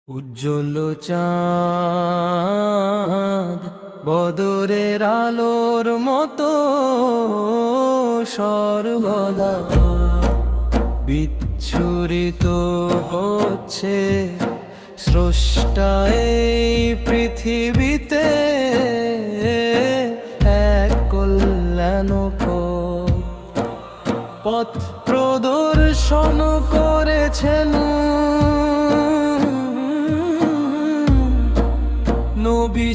উজ্জ্বল চাঁদ বদরের আলোর মতো সর্বদা বিচ্ছুরিত হচ্ছে স্রষ্টা এই পৃথিবীতে এক কল্যাণ পথ প্রদর্শন করেছেন নবী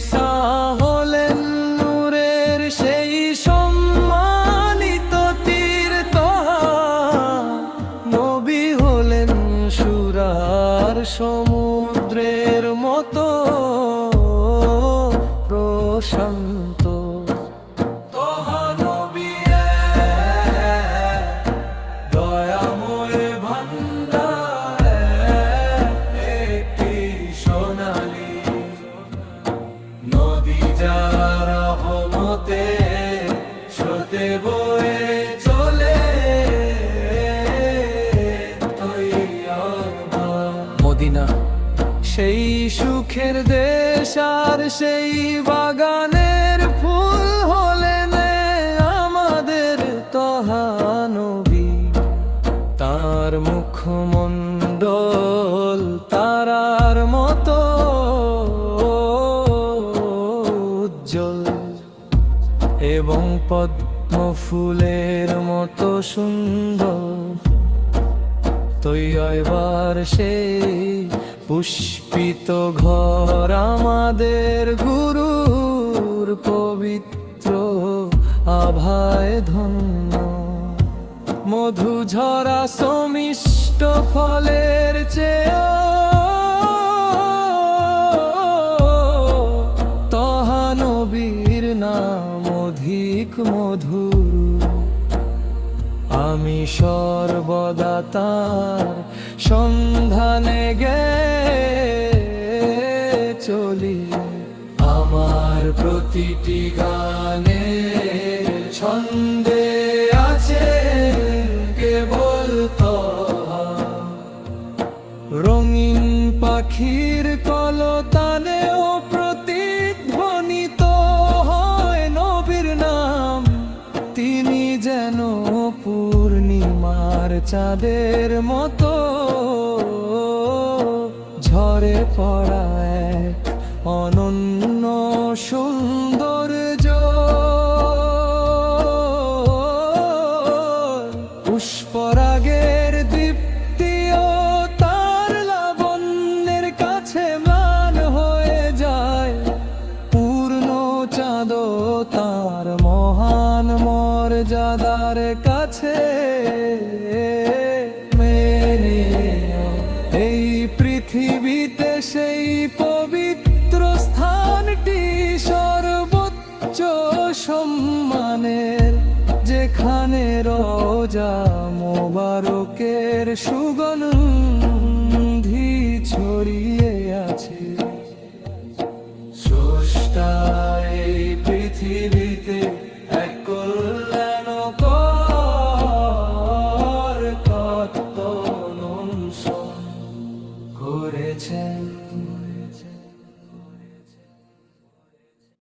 হলেন নূরের সেই সম্মানিত তীর্থহা নবী হলেন সুরার সমুদ্রের মতো প্রশান্ত স্রোতে বয়ে চলে মদিনা সেই সুখের দেশ আর সেই বাগানের ফুল হলেন আমাদের তহা নবী তার মুখমণ্ডল তারার মতো উজ্জ্বল এবং পদ্ম ফুলের মতো সুন্দর তৈবার সেই পুষ্পিত ঘর আমাদের গুরুর পবিত্র আভায় ধন্য মধু ঝরা সমিষ্ট ফলের চেয়ে তহা নবীর নাম অধিক মধুর আমি সর্বদা তার সন্ধানে গে চলি আমার প্রতিটি গানে ছন্দে আছে কেবল তহা রঙিন পাখির কলতানেও প্রতিধ্বনিত হয় নবীর নাম তিনি যেন পূর্ণিমার চাঁদের মতো ঝরে পড়া এক অনন্য সৌন্দর্য পুষ্পরাগের দীপ্তিও তার লাবণ্যের কাছে ম্লান হয়ে যায় পূর্ণ চাঁদও তার মহান মর্যাদার কাছে মেনে এই পৃথিবীতে সেই পবিত্র স্থানটি সর্বোচ্চ সম্মানের যেখানে রোজা মোবারকের সুগন্ধি ছড়িয়ে আছে স্রষ্টা